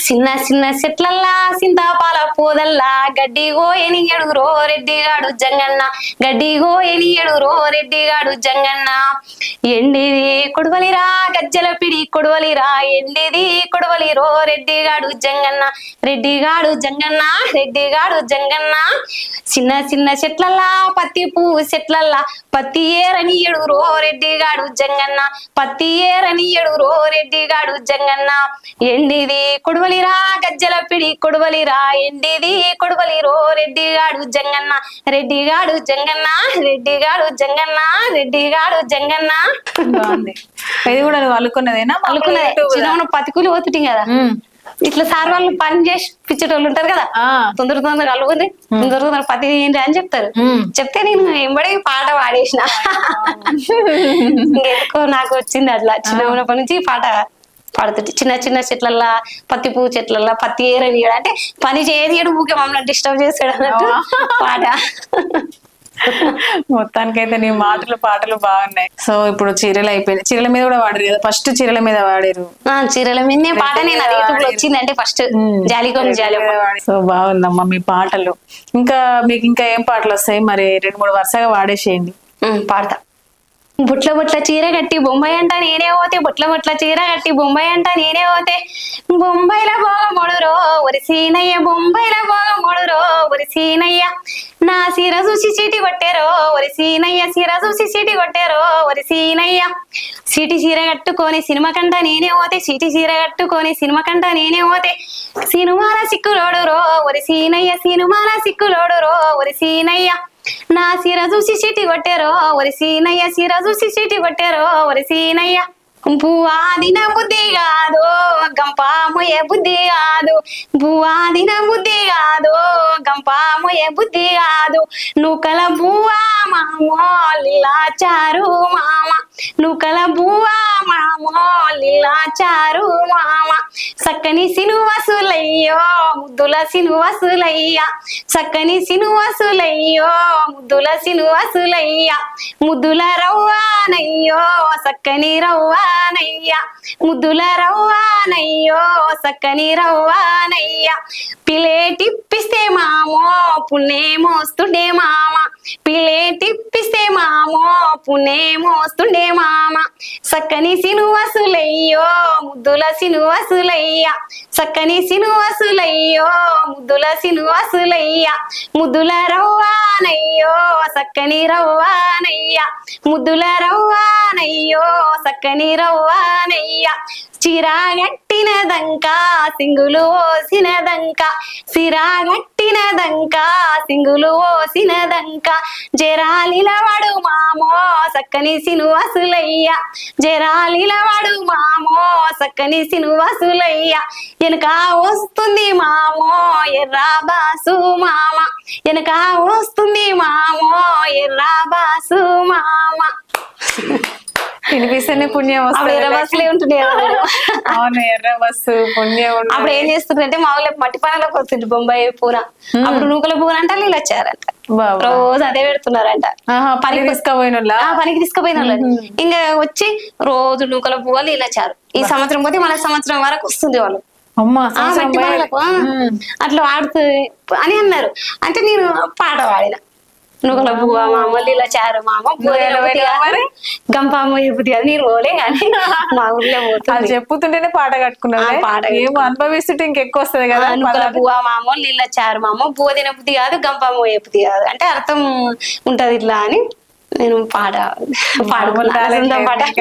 చిన్న చిన్న చెట్లల్లా సింతాపాల పోదల్లా గడ్డి గోయని ఎడుగురో రెడ్డిగాడు జంగన్న గడ్డి గోయని ఎడుగురో రెడ్డిగాడు జంగన్న ఎండిది కొడవలిరా గజ్జల పిడి కొడవలిరా ఎండిది కొడవలిరో రెడ్డిగాడు జంగన్న రెడ్డిగాడు జంగన్న రెడ్డిగాడు జంగన్న చిన్న చిన్న చెట్లల్లా పత్తి పువ్వు చెట్లల్లా పత్తి ఏరని ఎడుగురో రెడ్డిగాడు జంగన్న పత్తి ఏరని ఎడుగురో రెడ్డిగాడు జంగన్న ఎండిది కొడవలిరా గజ్జల పిడి కొడవలిరా ఎండిది కొడవలిరో రెడ్డిగాడు జంగన్న రెడ్డిగాడు జంగన్న రెడ్డిగాడు జంగన్న రెడ్డిగాడు జంగన్న బాగుంది. ఇది కూడా నువ్వు అల్లుకున్నదేనా? అల్లుకున్నదే. చిన్న పతికూలి పోతుంటే కదా ఇట్లా సార్ వాళ్ళు పని చేసి పిచ్చేటోళ్ళు ఉంటారు కదా, తొందర తొందరగా అల్లుకుంది తొందర తొందర పతి ఏంటి అని చెప్తారు. చెప్తే నేను ఎంబడే పాట పాడేసిన. ఇంకెందుకో నాకు వచ్చింది అట్లా చిన్నప్పటి నుంచి పాట పాడుతుంటే. చిన్న చిన్న చెట్లల్లా పత్తి పువ్వు చెట్లల్లా పత్తి ఏరని అంటే పని చేయడు ఊకే మమ్మల్ని డిస్టర్బ్ చేస్తాడు అన్నట్టు పాట. మొత్తానికైతే నీ మాటలు పాటలు బాగున్నాయి. సో ఇప్పుడు చీరలు అయిపోయినాయి. చీరల మీద కూడా వాడారు కదా, ఫస్ట్ చీరల మీద వాడారు. చీరల మీదనే పాట నేను యూట్యూబ్ లో వచ్చింది అంటే ఫస్ట్ జాలికొంగ జాలి. సో బాగుందమ్మా మీ పాటలు. ఇంకా మీకు ఇంకా ఏం పాటలు వస్తాయి మరి? 2-3 వరుసగా వాడేసేయండి. పాడతా. బుట్ల బుట్ల చీర కట్టి బొంబాయి అంట నేనే పోతే బుట్ల బుట్ల చీర కట్టి బొంబాయి అంట నేనే పోతే బొంబాయిల బోగముడురో ఒరి సీనయ్య బొంబాయిల బోగముడురో ఒరి సీనయ్య నా సీర చూసి చీటి కొట్టారో ఒరి సీనయ్య సీర చూసి చీటి కొట్టారో ఒరి సీనయ్య సీటి చీర కట్టుకొని సినిమా కంట నేనే పోతే సీటి చీర కట్టుకొని సినిమా కంట నేనే పోతే సినిమాల సిక్కులోడురో ఒరి సీనయ్య సినిమాల సిక్కులోడురో ఒరి సీనయ్య నా సీర చూసి చీటి కొట్టారో ఒరి సీనయ్య సీర చూసి చీటి కొట్టారో ఒరి సీనయ్య పువ్వాదిన బుద్ధి కాదు గంపామయ్యే బుద్ధి కాదు పువ్వాదిన బుద్ధి కాదు గంపామయ్యే బుద్ధి కాదు నూకల బువ్వా మామో లీలాచారు మామ నూకల బువ్వా మామో లీలాచారు మామ చక్కని సినువసులయ్యో ముద్దుల సినువసులయ్య చక్కని సినువసులయ్యో ముద్దుల సినువసులయ్య ముద్దుల రవ్వానయ్యో చక్కని రవ్వానయ్య ముద్దుల రవ్వానయ్యో చక్కని రవ్వానయ్య పిలేటిప్పిస్తే మామో పుణ్యే మోస్తుండే మామ పిలేటిప్పిస్తే మామో పుణ్యే మోస్తుండే మామ చక్కని సినువసులయ్యో ముద్దుల సినువసులయ్య చక్కని సినువసులయ్యో ముద్దుల సినువసులయ్య ముద్దుల రవ్వానయ్యో చక్కని రవ్వానయ్య ముద్దుల రవ్వానయ్యో చక్కని రవ్వానయ్య చిరాగట్టినదంక సింగులు ఓసినదంక సిరాగట్టినదంక సింగులు ఓసినదంక జరాలిలవాడు మామో చక్కని సినువసులయ్య జరాలిలవాడు మామో చక్కని సినువసులయ్య వెనక వస్తుంది మామో ఎర్రా బాసు మామ వెనక వస్తుంది మామో ఎర్రా బాసు మామ. వినిపిస్తేనే పుణ్యం వస్తుంది. ఎర్ర బస్సులే ఉంటుండే. అవును, ఎర్ర బస్సు పుణ్యం. అప్పుడు ఏం చేస్తుందంటే మా ఊళ్ళో మట్టి పనులకు వస్తుంది బొంబాయి పూర. అప్పుడు నూకల పూర అంట నీళ్ళు వచ్చారంట, రోజు అదే పెడుతున్నారంట. పనికి తీసుకుపోయిన పనికి తీసుకుపోయిన వాళ్ళని ఇంకా వచ్చి రోజు నూకల పువ్వులు నీళ్ళు వచ్చారు. ఈ సంవత్సరం పోతే మన సంవత్సరం వరకు వస్తుంది వాళ్ళు అట్లా వాడుతుంది అని అన్నారు. అంటే నేను పాట పాడిన నూకల పువ్వు మామ లీల చారు మామ గంపమ్మ చెప్పుది కదా నేను పోలే కానీ మా ఊర్లో పోతుంది చెప్పుతుంటేనే పాట కట్టుకున్నాను. పాట ఏమో అనుభవిస్తుంటే ఇంకెక్కువ వస్తుంది కదా. నూకల పువ్వు మామ లీల చారు మామ పువ్వ తినబుద్ధి కాదు గంపమ్మ చెప్పుది కాదు అంటే అర్థం ఉంటది ఇట్లా అని నేను పాట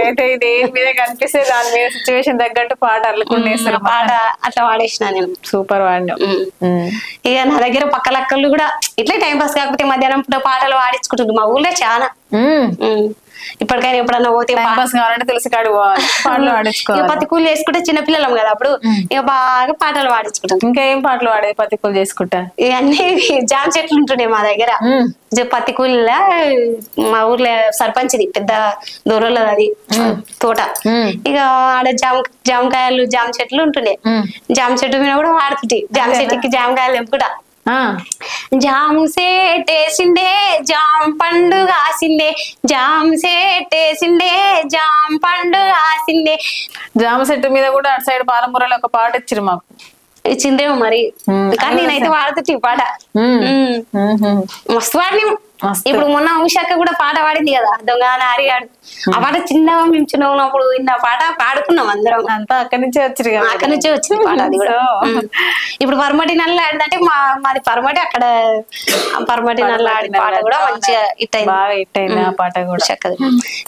అయితే ఇది మీద కనిపిస్తే దాని మీద సిచ్యువేషన్ తగ్గట్టు పాట అల్లుకునేస్తారు. పాట అట్లా వాడేసిన నేను. సూపర్ వాడినా. ఇక నా దగ్గర పక్కలక్కలు కూడా ఇట్లా టైం పాస్ కాకపోతే మధ్యాహ్నం పూట పాటలు వాడించుకుంటుంది మా ఊళ్ళో చాలా. ఇప్పటికైనా ఎప్పుడన్నా పోతే కావాలంటే తెలిసి కాడు పాటలు వాడించుకోవాలి. పత్తి కూలి చేసుకుంటే చిన్నపిల్లలం కదా అప్పుడు ఇక బాగా పాటలు వాడించుకుంటాం. ఇంకా ఏం పాటలు వాడేది పత్తి కూలి చేసుకుంటా? ఇవన్నీ జామ చెట్లు ఉంటుండే మా దగ్గర. పత్తి కూలిలా మా ఊర్లో సర్పంచ్ది పెద్ద దూరంలో అది తోట. ఇక ఆడ జామకాయలు జామ చెట్లు ఉంటుండే. జామ చెట్టు మీద కూడా వాడుతుంటే జామ చెట్టుకి జామకాయలు తెంపుకుంటా జాము సేటేసిండే జామ పండు కాసిండే జామ సేటేసిండే జామ పండు కాసిండే. జామ చెట్టు మీద కూడా అటు సైడ్ పాలమూరలో ఒక పాట ఇచ్చిరు మాకు. ఇచ్చిందేమో మరి. కానీ నేనైతే వాడుతుంటే ఈ పాట మస్తు వాడిని. ఇప్పుడు మొన్న ఉషాక్క కూడా పాట పాడింది కదా, దొంగ నారిగాడు. ఆ పాట చిన్నగా మేము చిన్న ఉన్నప్పుడు ఇన్న పాట పాడుకున్నాం అందరం. అంతా అక్కడి నుంచే వచ్చి అక్కడి నుంచే వచ్చింది పాట అది కూడా. ఇప్పుడు పరమటి నల్ల ఆడిందంటే మాది పరమటి, అక్కడ పరమటి నల్ల ఆడిన పాట కూడా మంచిగా హిట్ అయింది, బాగా హిట్ అయింది ఆ పాట కూడా. చక్కది.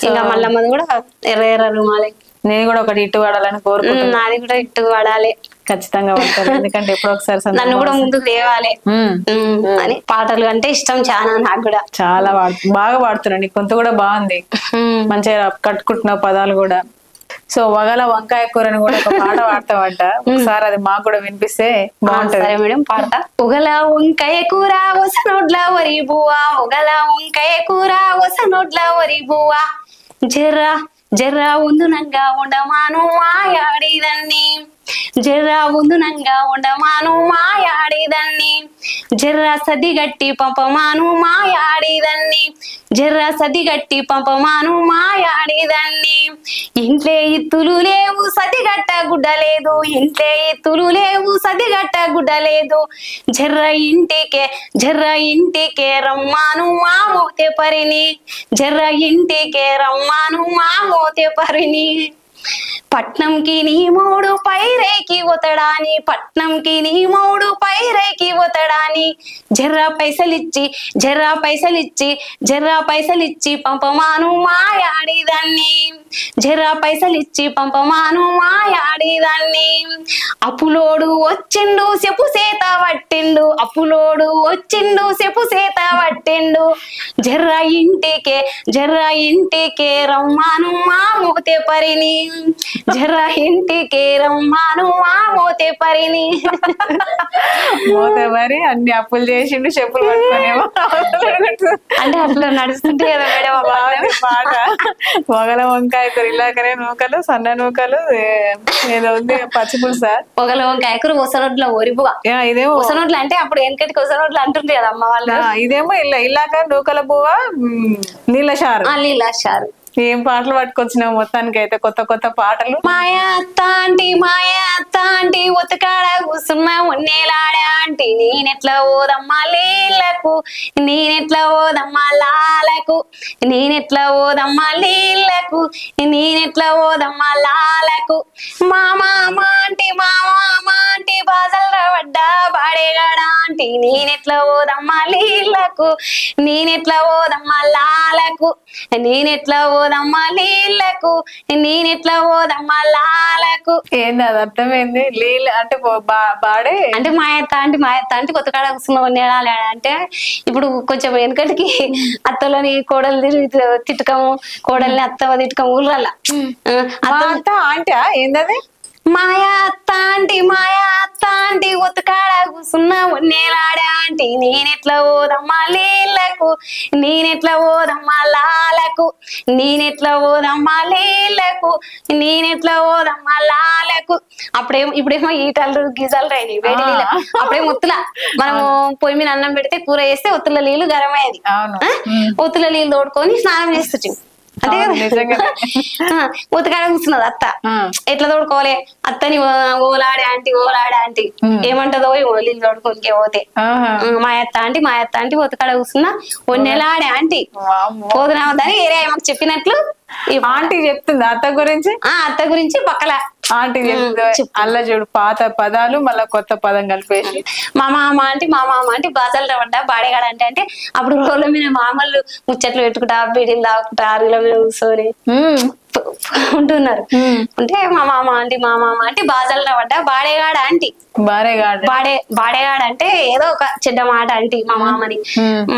ఇంకా మల్లమ్మది కూడా ఎర్ర ఎర్ర రుమాలి. నేను కూడా ఒకటి ఇట్టు వాడాలని కోరుకుంటున్నాను. నాది కూడా ఇట్టు వాడాలి, ఖచ్చితంగా వాడతాను. ఎందుకంటే ఎప్పుడో ఒకసారి నన్ను కూడా ముందుకు లేవాలి అని. పాటలు అంటే ఇష్టం చాలా నాకు కూడా. చాలా బాగా పాడుతున్నాను. కొంత కూడా బాగుంది, మంచిగా కట్టుకుంటున్న పదాలు కూడా. సో వగల వంకాయ కూరని కూడా ఒక పాట పాడతామంట. ఒకసారి అది మాకు కూడా వినిపిస్తే బాగుంటది. సరే మేడం, పాడతా. ఒగల వంకాయ కూర ఒసనోడ్ల వరి బువ్వ, ఒగల వంకాయ కూర ఒసనోడ్ల వరి బువ్వ, జర్రా జర్రా ఉందునంగా ఉండమాను మాయాడిదన్ని, జర్రా ఉందునంగా ఉండమాను మాయాడిదన్ని, జర్రా సది గట్టి పంపమాను మాయాడిదన్ని, జర్రా సది గట్టి పంపమాను మాయాడిదన్ని. ఇంట్లే ఇత్తులు లేవు సదిగట్ట గుడ్డ లేదు, ఇంట్లే ఇత్తులు లేవు సదిగట్ట గుడ్డ లేదు, జర్ర ఇంటికే రమ్మాను మా మోతే పరిని, జర్ర ఇంటికే రమ్మాను మా మోతే పరిని. పట్నంకి నీ మౌడు పైరేకి ఒతడాని, పట్నంకి నీ మౌడు పైరేకి ఒతడాని, జర్రా పైసలిచ్చి జర్రా పైసలిచ్చి జర్రా పైసలిచ్చి పంపమాను మాయాడిదాన్ని, జర్రా పైసలిచ్చి పంపమాను మాయాడిదాన్ని. అప్పులోడు వచ్చిండు సెపు సేత పట్టిండు, అప్పులోడు వచ్చిండు సెపు సేత పట్టిండు, జర్రా ఇంటికే రమ్మాను మా మోతే పరిని, జర్రా ఇంటికే రమ్మాను మా మోతే పరిని. మోతే మరి అన్ని అప్పులు చేసిండు, చెప్పులు పట్టుకునేమో అంటే అట్లా నడుస్తుంటే కదా మేడం పాట. మొగల వంకాయ కూర ఇలాకనే నూకలు, సన్న నూకలు, ఏదో ఉంది పచ్చి పులుస, మొగల వంకాయ కూర ఒసనోడ్ల ఒరిపుగా. ఇదేమో ఒసనోడ్లు అంటే అప్పుడు వెనకటికి ఒసనోడ్లు అంటుండే కదా అమ్మ వాళ్ళు. ఇదేమో ఇలాక నూకల పువ్వ, నీళ్ళ చారు. నీళ్ళ చారు. ఏం పాటలు పట్టుకొచ్చినావు మొత్తానికి అయితే, కొత్త కొత్త పాటలు. మాయా అత్త ఆంటీ ఒత్తకాడ కూసున్న ఉన్నేలాడా ఆంటీ, నేనెట్లా ఓదమ్మా నీళ్లకు, నేనెట్లా ఓదమ్మా లాలకు, నేనెట్లా ఓదమ్మా నీళ్లకు, నేనెట్లా ఓదమ్మా లాలకు. మామా ఆంటీ బాజల్ రవడ్డా బాడేగాడా ఆంటీ, నేనెట్లా ఓదమ్మా నీళ్లకు, నేనెట్లా ఓదమ్మా లాలకు, నేనెట్లా ఓదమ్మా నీళ్లకు, నేనెట్లా ఓదమ్మా లాలకు. ఏంది అది అర్థమైంది? నీళ్ళు అంటే బాడే అంటే మా అత్త అంటే కొత్త కాడ కూర్చున్నాడు అంటే, ఇప్పుడు కొంచెం వెనకటికి అత్తలని కోడలు తిట్టుకము, కోడల్ని అత్త తిట్టుకము ఊర్లల్లా. అత్త అంటే ఏందది? మాయా అత్త ఆంటీ ఒత్తకాడ కూసున్న ఉన్నేలాడా ఆంటీ, నేనెట్లా ఓదమ్మా నీళ్లకు, నేనెట్లా ఓదమ్మా లాలకు, నేనెట్లా ఓదమ్మా నీళ్లకు, నేనెట్లా ఓదమ్మా లాలకు. ఇప్పుడేమో ఈటలు గిజాలు రాయి వేడి నీళ్ళు. అప్పుడేమో ఒత్తుల మనము పొయ్యి మీద అన్నం పెడితే కూర వేస్తే ఒత్తుల నీళ్లు గరం అయ్యేది, ఒత్తుల నీళ్ళు తోడుకొని స్నానం చేస్తుంటాం. అంతే కదా. ఉతకాడ కూర్చున్నది అత్త, ఎట్లా తోడుకోవాలి అత్తని ఓలాడే ఆంటీ ఏమంటదో నీళ్ళు తోడుకోనికే పోతే. మా అత్త ఆంటీ ఉతకాడ కూర్చున్నా ఒన్నెలాడే ఆంటీ పోదునామని ఏరే మాకు చెప్పినట్లు ఆంటీ చెప్తుంది అత్త గురించి. అత్త గురించి పక్కల ఆంటీ అల్ల చూడు, పాత పదాలు మళ్ళా కొత్త పదం కలిపేసి మా మామ ఆంటీ బాజాలు రవ్వడ్డా బాడేగాడ అంటే అప్పుడు రోడ్ల మీద మామూలు ముచ్చట్లు పెట్టుకుంటా, బీడీలు తాగుకుంటా, అరుగుల మీద కూర్చొని ఉంటున్నారు. అంటే మా మామ ఆంటీ బాజాలు రవ్వడ్డా బాడేగాడ ఆంటీ, బాడేగాడ అంటే ఏదో ఒక చెడ్డ మాట ఆంటీ మా మామని.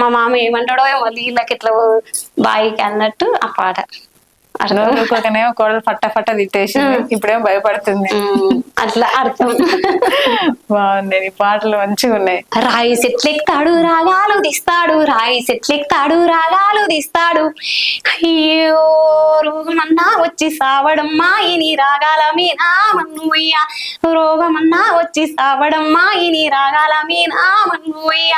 మా మామ ఏమంటాడో ఏమో నీళ్ళకి ఇట్లా బాయికి అన్నట్టు ఆ పాట. అనుకోకనేమో కోడలు ఫట్ట తిట్టేసి ఇప్పుడేమో భయపడుతుంది. అట్లా అర్థం. బాగుంది, ఈ పాటలు మంచిగా ఉన్నాయి. రాయి సెట్లెక్తాడు రాగాలు తీస్తాడు, రాయి సెట్లెక్తాడు రాగాలు తీస్తాడు, అయ్యో రోగమన్నా వచ్చి సావడమ్మా ఇని రాగాల మీనా మన్నుయ్య, రోగమన్నా వచ్చి సావడమ్మా ఇని రాగాల మీనా మన్నుయ్య.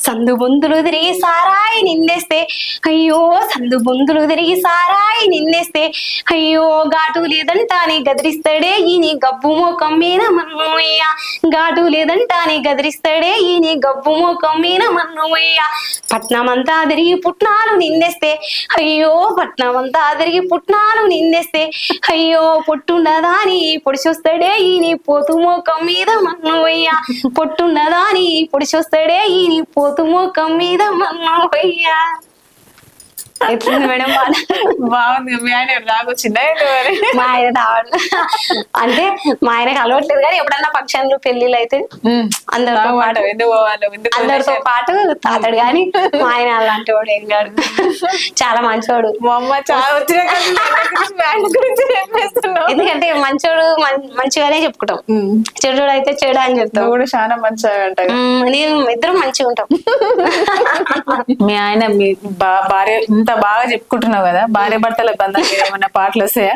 సందు బొందులు తిరిగి సారాయి నిన్నేస్తే, అయ్యో సందు బొందులు తిరిగి సారాయి నిన్నేస్తే, నిందేస్తే అయ్యో ఘాటు లేదంటాని గదిరిస్తాడే ఈని గబ్బు మోకం మీద మన్నయ్య ఘాటు లేదంటాని గదిరిస్తాడే ఈని గబ్బు మోకం మీద మన్నయ్య పట్నమంతా తిరిగి పుట్నాలు నిందేస్తే అయ్యో పట్నమంతా తిరిగి పుట్నాలు నిందేస్తే అయ్యో పొట్టుండదాని పొడిచొస్తాడే ఈని పోతు మోకం మీద మన్నయ్య పొట్టుండదాని పొడిచొస్తాడే ఈని పోతు మోకం మీద మన్నయ్య. ఎట్లుంది మేడం పాట? బాగుంది. మీ ఆయన రాకొచ్చిందా మరి? మా ఆయన రావడం అంటే మా ఆయనకి అలవట్లేదు కానీ ఎప్పుడన్నా ఫంక్షన్లు పెళ్లిళ్ళు అయితే అందరితో పాటు అందరితో పాటు తాతాడు కానీ మా ఆయన అలాంటి వాడు ఏం కాదు, చాలా మంచివాడు. మా అమ్మ చాలా వచ్చిన గురించి ఎందుకంటే మంచోడు మంచిగానే చెప్పుకుంటాం, చెడు అయితే చెడు అని చెప్తాం. కూడా చాలా మంచిగా అంట. నేను ఇద్దరం మంచిగా ఉంటాం. మీ ఆయన మీ భార్య ఇంత బాగా చెప్పుకుంటున్నావు కదా, భార్య భర్తల బంధం ఏమైనా పాటలు వస్తాయా?